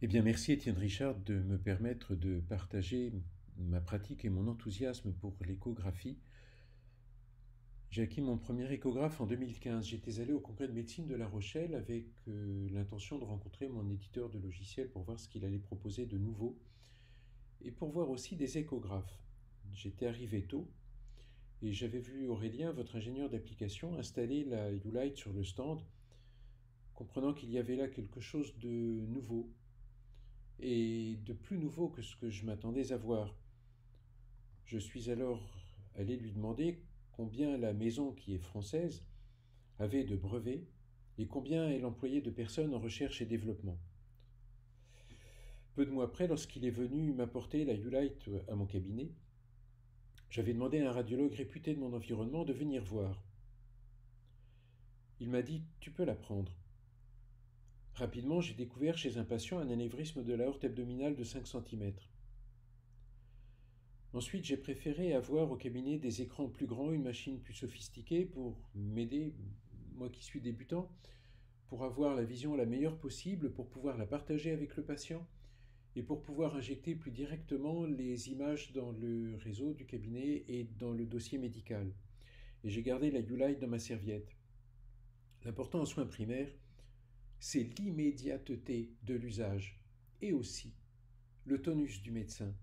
Eh bien, merci Étienne Richard de me permettre de partager ma pratique et mon enthousiasme pour l'échographie. J'ai acquis mon premier échographe en 2015. J'étais allé au congrès de médecine de La Rochelle avec l'intention de rencontrer mon éditeur de logiciels pour voir ce qu'il allait proposer de nouveau et pour voir aussi des échographes. J'étais arrivé tôt et j'avais vu Aurélien, votre ingénieur d'application, installer la Ulight sur le stand, comprenant qu'il y avait là quelque chose de nouveau et de plus nouveau que ce que je m'attendais à voir. Je suis alors allé lui demander combien la maison, qui est française, avait de brevets et combien elle employait de personnes en recherche et développement. Peu de mois après, lorsqu'il est venu m'apporter la Ulight à mon cabinet, j'avais demandé à un radiologue réputé de mon environnement de venir voir. Il m'a dit: Tu peux la prendre. Rapidement, j'ai découvert chez un patient un anévrisme de l'aorte abdominale de 5 cm. Ensuite, j'ai préféré avoir au cabinet des écrans plus grands, une machine plus sophistiquée pour m'aider, moi qui suis débutant, pour avoir la vision la meilleure possible, pour pouvoir la partager avec le patient et pour pouvoir injecter plus directement les images dans le réseau du cabinet et dans le dossier médical. Et j'ai gardé la Ulight dans ma serviette. L'important en soins primaires, c'est l'immédiateté de l'usage et aussi le tonus du médecin.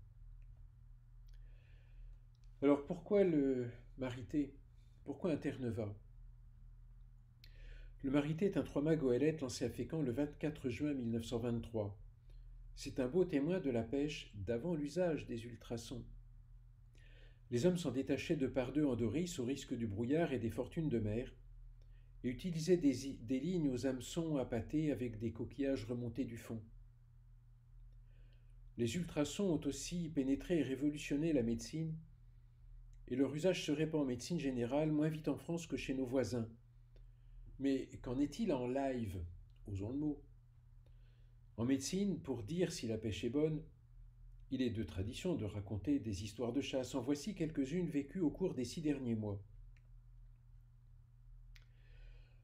Alors pourquoi le Marité? Pourquoi Interneva? Le Marité est un trois-mâts goélette lancé à Fécamp le 24 juin 1923. C'est un beau témoin de la pêche d'avant l'usage des ultrasons. Les hommes s'en détachaient de par deux en Doris au risque du brouillard et des fortunes de mer, et utilisaient des lignes aux hameçons appâtés avec des coquillages remontés du fond. Les ultrasons ont aussi pénétré et révolutionné la médecine, et leur usage se répand en médecine générale moins vite en France que chez nos voisins. Mais qu'en est-il en live? Osons le mot. En médecine, pour dire si la pêche est bonne, il est de tradition de raconter des histoires de chasse. En voici quelques-unes vécues au cours des 6 derniers mois.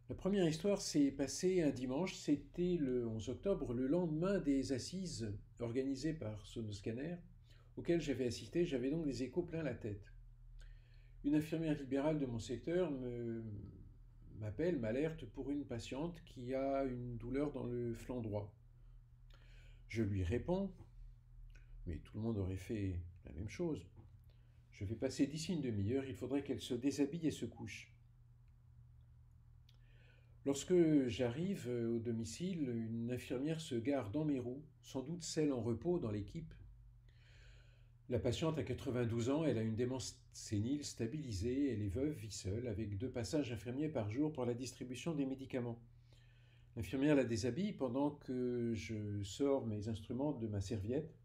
La première histoire s'est passée un dimanche, c'était le 11 octobre, le lendemain des assises organisées par Sonoscanner, auxquelles j'avais assisté. J'avais donc des échos plein la tête. Une infirmière libérale de mon secteur m'alerte pour une patiente qui a une douleur dans le flanc droit. Je lui réponds, mais tout le monde aurait fait la même chose. Je vais passer d'ici une demi-heure, il faudrait qu'elle se déshabille et se couche. Lorsque j'arrive au domicile, une infirmière se gare dans mes roues, sans doute celle en repos dans l'équipe. La patiente a 92 ans, elle a une démence sénile stabilisée, elle est veuve, vit seule, avec 2 passages infirmiers par jour pour la distribution des médicaments. L'infirmière la déshabille pendant que je sors mes instruments de ma serviette.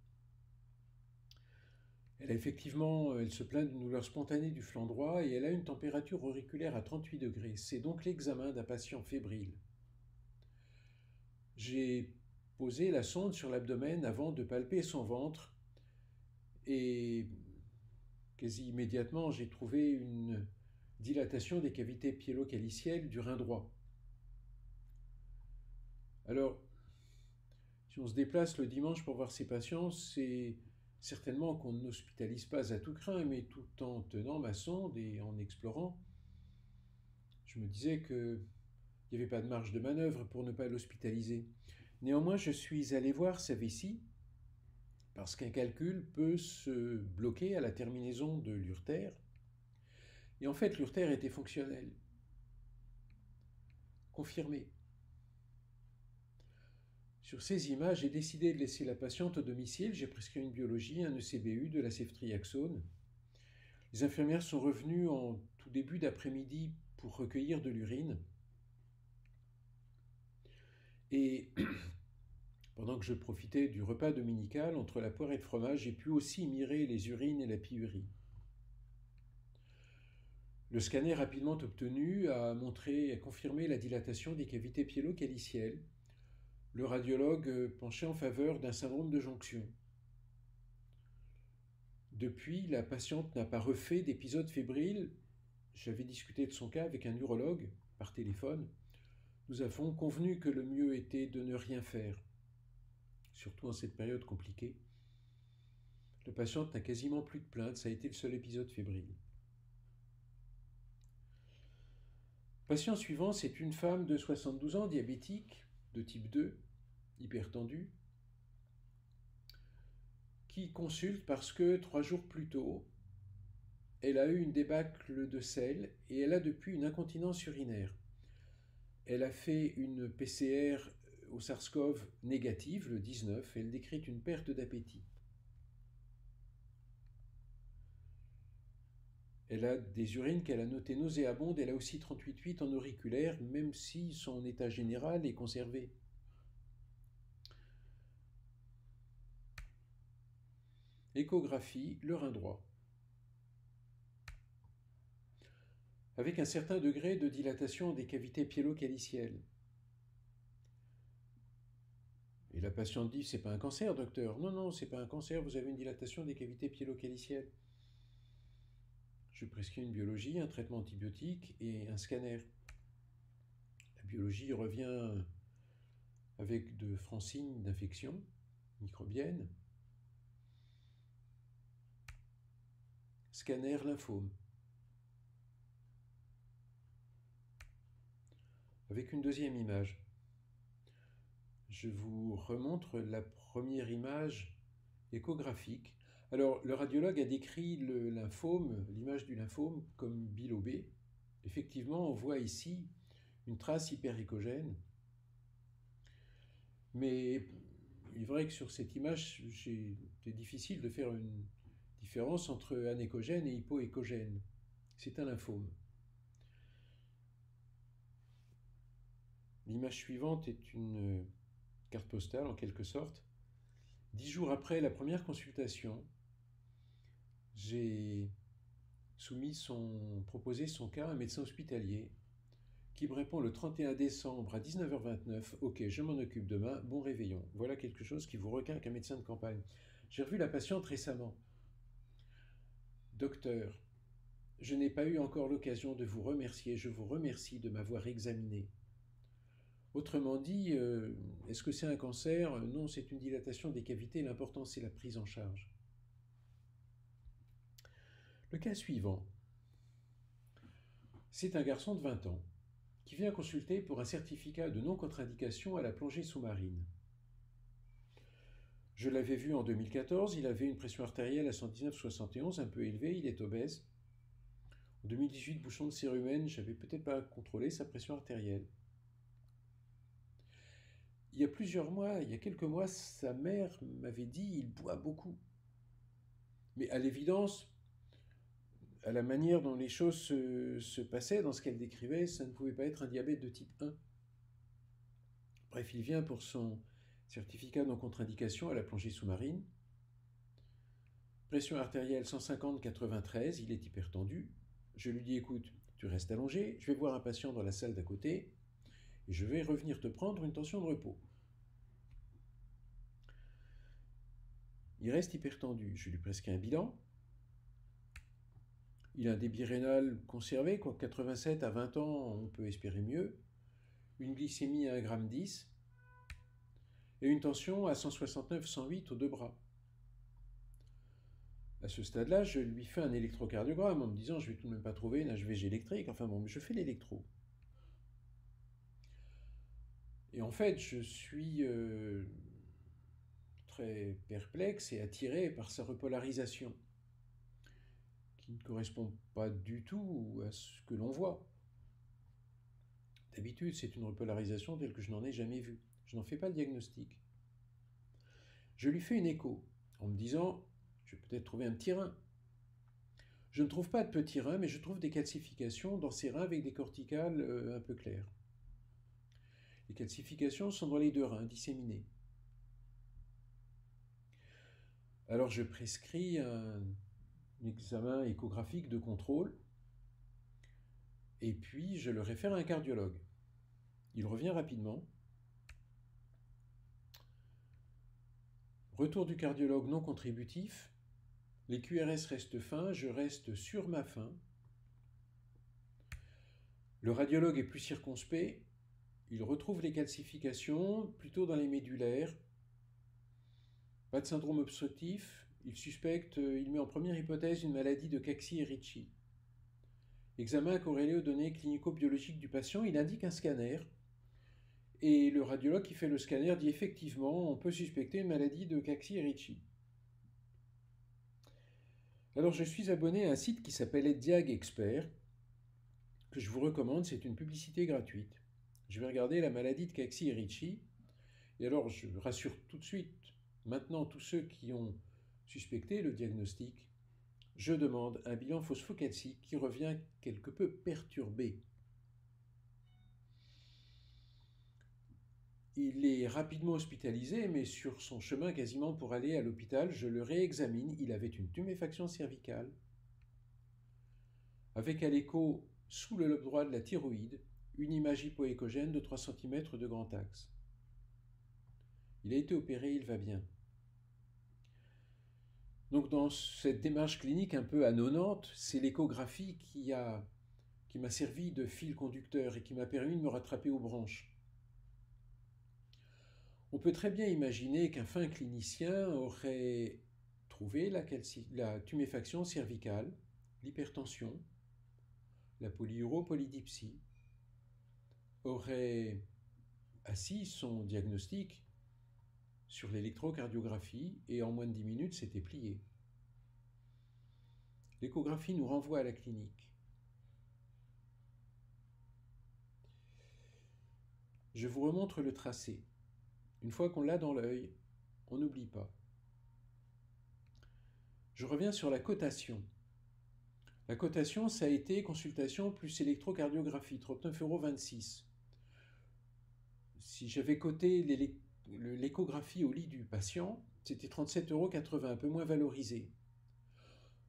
Elle se plaint d'une douleur spontanée du flanc droit et elle a une température auriculaire à 38 degrés. C'est donc l'examen d'un patient fébrile. J'ai posé la sonde sur l'abdomen avant de palper son ventre et quasi immédiatement j'ai trouvé une dilatation des cavités pyélo-calicielles du rein droit. Alors, si on se déplace le dimanche pour voir ses patients, c'est certainement qu'on n'hospitalise pas à tout craint, mais tout en tenant ma sonde et en explorant, je me disais qu'il n'y avait pas de marge de manœuvre pour ne pas l'hospitaliser. Néanmoins, je suis allé voir sa vessie, parce qu'un calcul peut se bloquer à la terminaison de l'urtère. Et en fait, l'urtère était fonctionnelle. Confirmé. Sur ces images, j'ai décidé de laisser la patiente au domicile. J'ai prescrit une biologie, un ECBU, de la ceftriaxone. Les infirmières sont revenues en tout début d'après-midi pour recueillir de l'urine. Et pendant que je profitais du repas dominical, entre la poire et le fromage, j'ai pu aussi mirer les urines et la pyurie. Le scanner rapidement obtenu a confirmé la dilatation des cavités pyélo-calicielles. Le radiologue penchait en faveur d'un syndrome de jonction. Depuis, la patiente n'a pas refait d'épisode fébrile. J'avais discuté de son cas avec un urologue par téléphone. Nous avons convenu que le mieux était de ne rien faire. surtout en cette période compliquée. La patiente n'a quasiment plus de plaintes, ça a été le seul épisode fébrile. Patient suivant, c'est une femme de 72 ans, diabétique, de type 2, hypertendue, qui consulte parce que 3 jours plus tôt, elle a eu une débâcle de sel et elle a depuis une incontinence urinaire. Elle a fait une PCR au SARS-CoV négative, le 19, et elle décrit une perte d'appétit. Elle a des urines qu'elle a notées nauséabondes, elle a aussi 38,8 en auriculaire, même si son état général est conservé. Échographie, le rein droit. Avec un certain degré de dilatation des cavités pyélo-calicielles. Et la patiente dit, c'est pas un cancer, docteur. Non, non, c'est pas un cancer, vous avez une dilatation des cavités pyélo-calicielles. Je prescris une biologie, un traitement antibiotique et un scanner. La biologie revient avec de francs signes d'infection microbienne. Scanner lymphome. Avec une deuxième image. Je vous remontre la première image échographique. Alors, le radiologue a décrit le lymphome, l'image du lymphome, comme bilobé. Effectivement, on voit ici une trace hyperéchogène. Mais il est vrai que sur cette image, c'est difficile de faire une différence entre anéchogène et hypoéchogène. C'est un lymphome. L'image suivante est une carte postale en quelque sorte. 10 jours après la première consultation, j'ai proposé son cas à un médecin hospitalier qui me répond le 31 décembre à 19h29, ok, je m'en occupe demain, bon réveillon. Voilà quelque chose qui vous requin qu'un médecin de campagne. J'ai revu la patiente récemment. Docteur, je n'ai pas eu encore l'occasion de vous remercier, je vous remercie de m'avoir examiné. Autrement dit, est-ce que c'est un cancer? Non, c'est une dilatation des cavités, l'important c'est la prise en charge. Le cas suivant, c'est un garçon de 20 ans qui vient consulter pour un certificat de non-contre-indication à la plongée sous-marine. Je l'avais vu en 2014, il avait une pression artérielle à 119/71, un peu élevée, il est obèse. En 2018, bouchon de cérumen, j'avais peut-être pas contrôlé sa pression artérielle. Il y a quelques mois, sa mère m'avait dit il boit beaucoup. Mais à l'évidence, à la manière dont les choses se passaient, dans ce qu'elle décrivait, ça ne pouvait pas être un diabète de type 1. Bref, il vient pour son certificat non contre-indication à la plongée sous-marine. Pression artérielle 150/93, il est hypertendu. Je lui dis écoute, tu restes allongé, je vais voir un patient dans la salle d'à côté et je vais revenir te prendre une tension de repos. Il reste hypertendu, je lui prescris un bilan. Il a un débit rénal conservé, quoi, 87 à 20 ans, on peut espérer mieux. Une glycémie à 1,10 g et une tension à 169/108 aux deux bras. À ce stade-là, je lui fais un électrocardiogramme en me disant je vais tout de même pas trouver une HVG électrique, enfin bon, mais je fais l'électro. Et en fait, je suis très perplexe et attiré par sa repolarisation, qui ne correspond pas du tout à ce que l'on voit. D'habitude, c'est une repolarisation telle que je n'en ai jamais vue. Je n'en fais pas le diagnostic. Je lui fais une écho en me disant je vais peut-être trouver un petit rein. Je ne trouve pas de petits reins, mais je trouve des calcifications dans ces reins avec des corticales un peu claires. Les calcifications sont dans les deux reins, disséminées. Alors je prescris un examen échographique de contrôle et puis je le réfère à un cardiologue. Il revient rapidement. Retour du cardiologue non contributif. Les QRS restent fins, je reste sur ma faim. Le radiologue est plus circonspect. Il retrouve les calcifications plutôt dans les médulaires. Pas de syndrome obstructif. Il met en première hypothèse une maladie de Kaxi-Ricci. Examen corrélé aux données clinico-biologiques du patient, il indique un scanner. Et le radiologue qui fait le scanner dit effectivement, on peut suspecter une maladie de Kaxi-Ricci. Alors je suis abonné à un site qui s'appelle Diag Expert, que je vous recommande, c'est une publicité gratuite. Je vais regarder la maladie de Kaxi-Ricci, et alors je rassure tout de suite, maintenant tous ceux qui ont suspecté le diagnostic, je demande un bilan phosphocalcique qui revient quelque peu perturbé. Il est rapidement hospitalisé, mais sur son chemin quasiment pour aller à l'hôpital, je le réexamine. Il avait une tuméfaction cervicale, avec à l'écho, sous le lobe droit de la thyroïde, une image hypoéchogène de 3 cm de grand axe. Il a été opéré, il va bien. Donc dans cette démarche clinique un peu anodinante, c'est l'échographie qui m'a servi de fil conducteur et qui m'a permis de me rattraper aux branches. On peut très bien imaginer qu'un fin clinicien aurait trouvé la tuméfaction cervicale, l'hypertension, la polyuropolydipsie, aurait assis son diagnostic sur l'électrocardiographie et en moins de 10 minutes c'était plié. L'échographie nous renvoie à la clinique. Je vous remontre le tracé. Une fois qu'on l'a dans l'œil, on n'oublie pas. Je reviens sur la cotation. La cotation, ça a été consultation plus électrocardiographie, 39,26 €. Si j'avais coté l'échographie au lit du patient, c'était 37,80 €, un peu moins valorisé.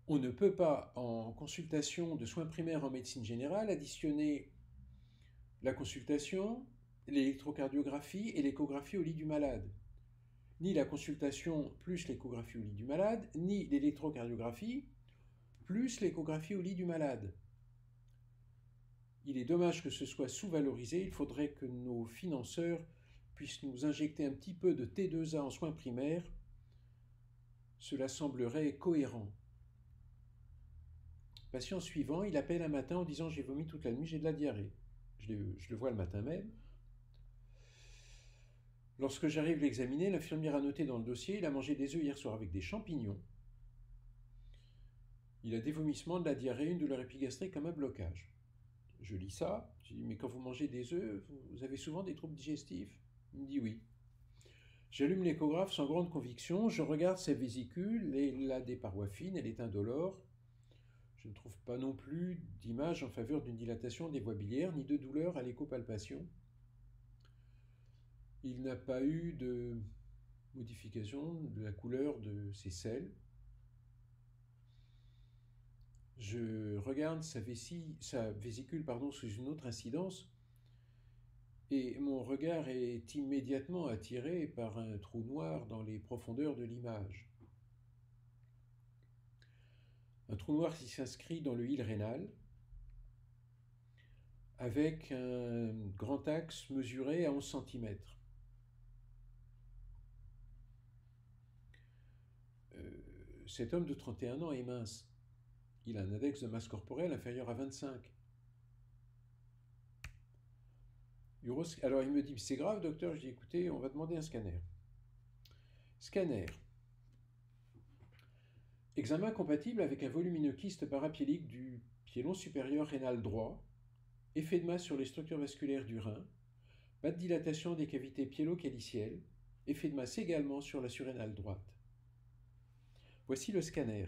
On ne peut pas, en consultation de soins primaires en médecine générale, additionner la consultation, l'électrocardiographie et l'échographie au lit du malade. Ni la consultation plus l'échographie au lit du malade, ni l'électrocardiographie plus l'échographie au lit du malade. Il est dommage que ce soit sous-valorisé, il faudrait que nos financeurs puissent nous injecter un petit peu de T2A en soins primaires. Cela semblerait cohérent. Patient suivant, il appelle un matin en disant « J'ai vomi toute la nuit, j'ai de la diarrhée ». Je le vois le matin même. Lorsque j'arrive l'examiner, l'infirmière a noté dans le dossier « Il a mangé des œufs hier soir avec des champignons. Il a des vomissements, de la diarrhée, une douleur épigastrique comme un blocage. » Je lis ça, je dis « Mais quand vous mangez des œufs, vous avez souvent des troubles digestifs ?» Il me dit « Oui. » J'allume l'échographe sans grande conviction, je regarde sa vésicule, elle a des parois fines, elle est indolore. Je ne trouve pas non plus d'image en faveur d'une dilatation des voies biliaires, ni de douleur à l'échopalpation. Il n'a pas eu de modification de la couleur de ses selles. Je regarde sa vésicule sous une autre incidence et mon regard est immédiatement attiré par un trou noir dans les profondeurs de l'image. Un trou noir qui s'inscrit dans le hile rénal avec un grand axe mesuré à 11 cm. Cet homme de 31 ans est mince. Il a un index de masse corporelle inférieur à 25. Alors il me dit, c'est grave docteur? Je dis, écoutez, on va demander un scanner. Scanner. Examen compatible avec un volumineux-kyste parapiélique du pied long supérieur rénal droit, effet de masse sur les structures vasculaires du rein, pas de dilatation des cavités piélo-calicielles, effet de masse également sur la surrénale droite. Voici le scanner.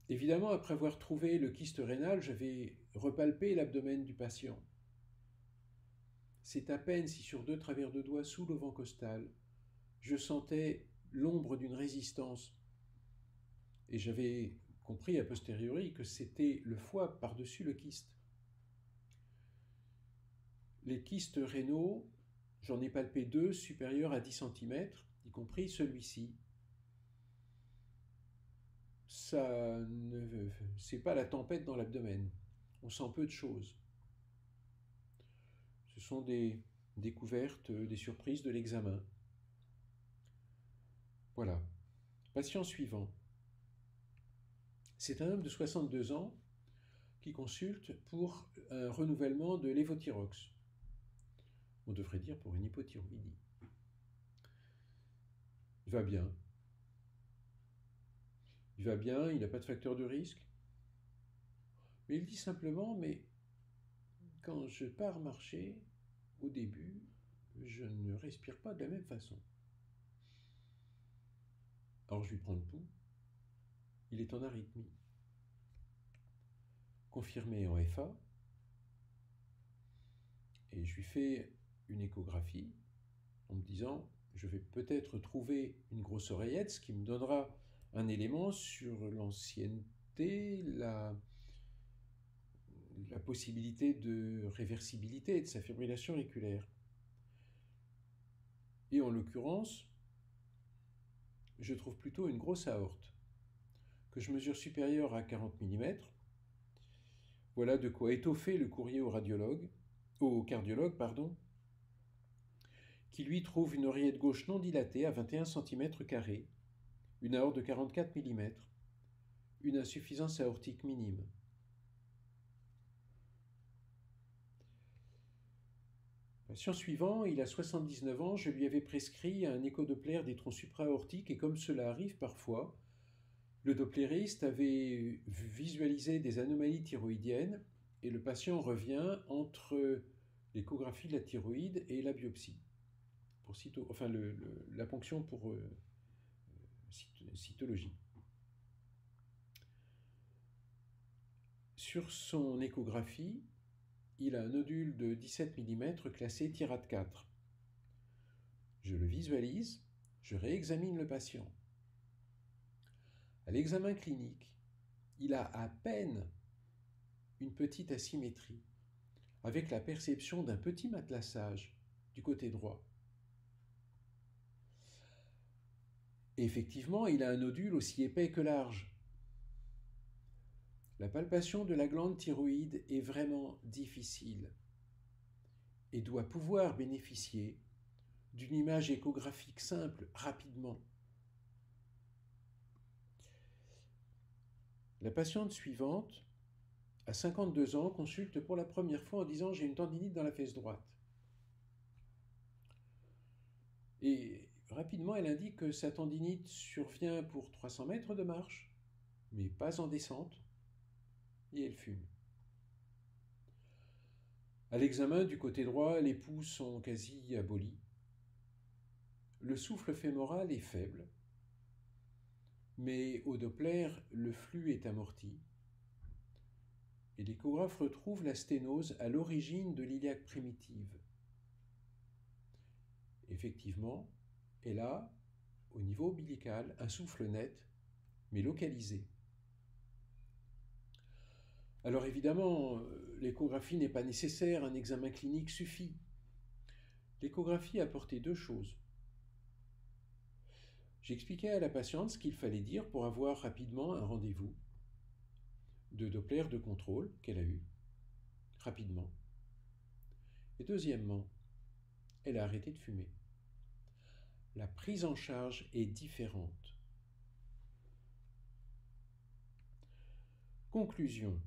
Évidemment, après avoir trouvé le kyste rénal, je vais repalper l'abdomen du patient. C'est à peine si sur 2 travers de doigts sous l'auvent costal, je sentais l'ombre d'une résistance. Et j'avais compris a posteriori que c'était le foie par-dessus le kyste. Les kystes rénaux, j'en ai palpé 2 supérieurs à 10 cm, y compris celui-ci. C'est pas la tempête dans l'abdomen. On sent peu de choses. Ce sont des découvertes, des surprises de l'examen. Voilà. Patient suivant. C'est un homme de 62 ans qui consulte pour un renouvellement de l'évothyrox. On devrait dire pour une hypothyroïdie. Il va bien. Il va bien, il n'a pas de facteur de risque. Mais il dit simplement, mais quand je pars marcher, au début, je ne respire pas de la même façon. Alors je lui prends le pouls. Il est en arythmie. Confirmé en FA. Et je lui fais une échographie en me disant, je vais peut-être trouver une grosse oreillette, ce qui me donnera un élément sur l'ancienneté, la possibilité de réversibilité de sa fibrillation auriculaire. Et en l'occurrence, je trouve plutôt une grosse aorte, que je mesure supérieure à 40 mm. Voilà de quoi étoffer le courrier au cardiologue, qui lui trouve une oreillette gauche non dilatée à 21 cm², une aorte de 44 mm, une insuffisance aortique minime. Patient suivant, il a 79 ans, je lui avais prescrit un échodoppler des troncs supraaortiques et comme cela arrive parfois, le dopplériste avait visualisé des anomalies thyroïdiennes et le patient revient entre l'échographie de la thyroïde et la biopsie, pour la ponction pour cytologie. Sur son échographie, il a un nodule de 17 mm classé tirade 4. Je le visualise, je réexamine le patient. À l'examen clinique, il a à peine une petite asymétrie, avec la perception d'un petit matelassage du côté droit. Et effectivement, il a un nodule aussi épais que large. La palpation de la glande thyroïde est vraiment difficile et doit pouvoir bénéficier d'une image échographique simple rapidement. La patiente suivante, à 52 ans, consulte pour la première fois en disant « j'ai une tendinite dans la fesse droite ». Et rapidement, elle indique que sa tendinite survient pour 300 mètres de marche, mais pas en descente, et elle fume. À l'examen du côté droit, les pouls sont quasi abolis. Le souffle fémoral est faible, mais au Doppler, le flux est amorti. Et l'échographe retrouve la sténose à l'origine de l'iliaque primitive. Effectivement, elle a, au niveau ombilical, un souffle net, mais localisé. Alors évidemment, l'échographie n'est pas nécessaire, un examen clinique suffit. L'échographie a apporté deux choses. J'expliquais à la patiente ce qu'il fallait dire pour avoir rapidement un rendez-vous de Doppler de contrôle qu'elle a eu, rapidement. Et deuxièmement, elle a arrêté de fumer. La prise en charge est différente. Conclusion,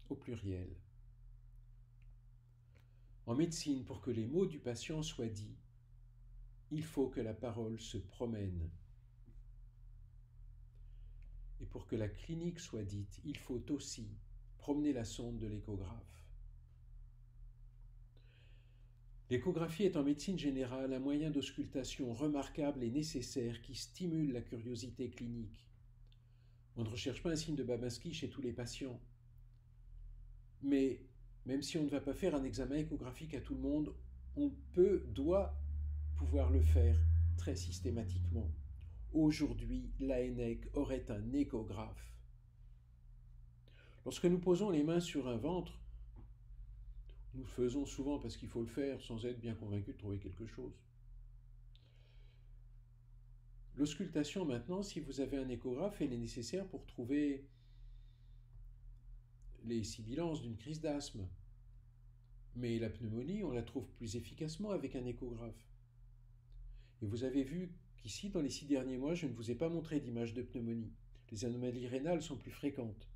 au pluriel. En médecine, pour que les mots du patient soient dits, il faut que la parole se promène. Et pour que la clinique soit dite, il faut aussi promener la sonde de l'échographe. L'échographie est en médecine générale un moyen d'auscultation remarquable et nécessaire qui stimule la curiosité clinique. On ne recherche pas un signe de Babinski chez tous les patients. Mais même si on ne va pas faire un examen échographique à tout le monde, on doit pouvoir le faire très systématiquement. Aujourd'hui, l'ANEC aurait un échographe. Lorsque nous posons les mains sur un ventre, nous le faisons souvent parce qu'il faut le faire sans être bien convaincu de trouver quelque chose. L'auscultation maintenant, si vous avez un échographe, elle est nécessaire pour trouver les sibilances d'une crise d'asthme. Mais la pneumonie, on la trouve plus efficacement avec un échographe. Et vous avez vu qu'ici, dans les 6 derniers mois, je ne vous ai pas montré d'image de pneumonie. Les anomalies rénales sont plus fréquentes.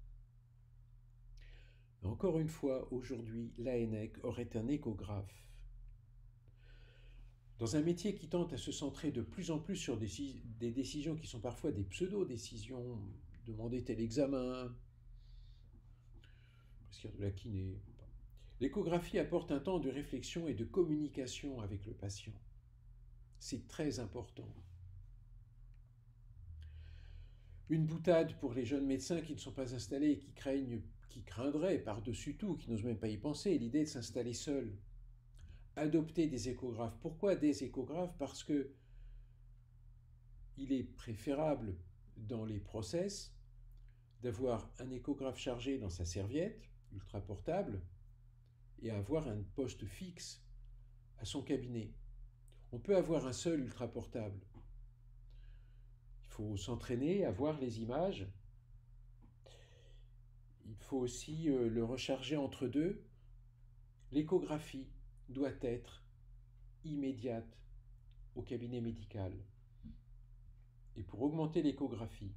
Mais encore une fois, aujourd'hui, l'ANEC aurait un échographe. Dans un métier qui tente à se centrer de plus en plus sur des décisions qui sont parfois des pseudo-décisions, demander tel examen, prescrire de la kiné, l'échographie apporte un temps de réflexion et de communication avec le patient. C'est très important. Une boutade pour les jeunes médecins qui ne sont pas installés et qui craindraient par-dessus tout, qui n'osent même pas y penser, l'idée de s'installer seuls. Adopter des échographes. Pourquoi des échographes? Parce que il est préférable dans les process d'avoir un échographe chargé dans sa serviette, ultra portable, et avoir un poste fixe à son cabinet. On peut avoir un seul ultra portable. Il faut s'entraîner à voir les images. Il faut aussi le recharger entre deux. L'échographie doit être immédiate au cabinet médical. Et pour augmenter l'échographie,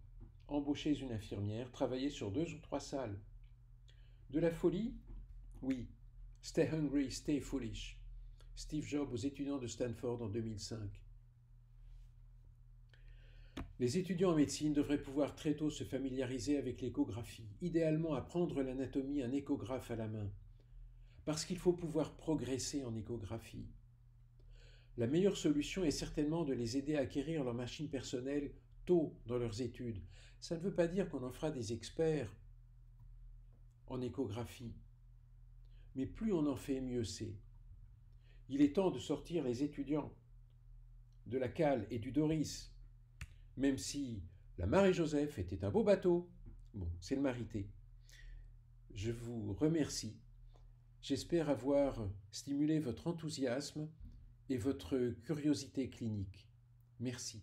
embauchez une infirmière, travaillez sur 2 ou 3 salles. De la folie? Oui. Stay hungry, stay foolish. Steve Jobs aux étudiants de Stanford en 2005. Les étudiants en médecine devraient pouvoir très tôt se familiariser avec l'échographie, idéalement apprendre l'anatomie un échographe à la main, parce qu'il faut pouvoir progresser en échographie. La meilleure solution est certainement de les aider à acquérir leur machine personnelle tôt dans leurs études. Ça ne veut pas dire qu'on en fera des experts en échographie, mais plus on en fait, mieux c'est. Il est temps de sortir les étudiants de la cale et du Doris, même si la Marie-Joseph était un beau bateau. Bon, c'est le Marité. Je vous remercie. J'espère avoir stimulé votre enthousiasme et votre curiosité clinique. Merci.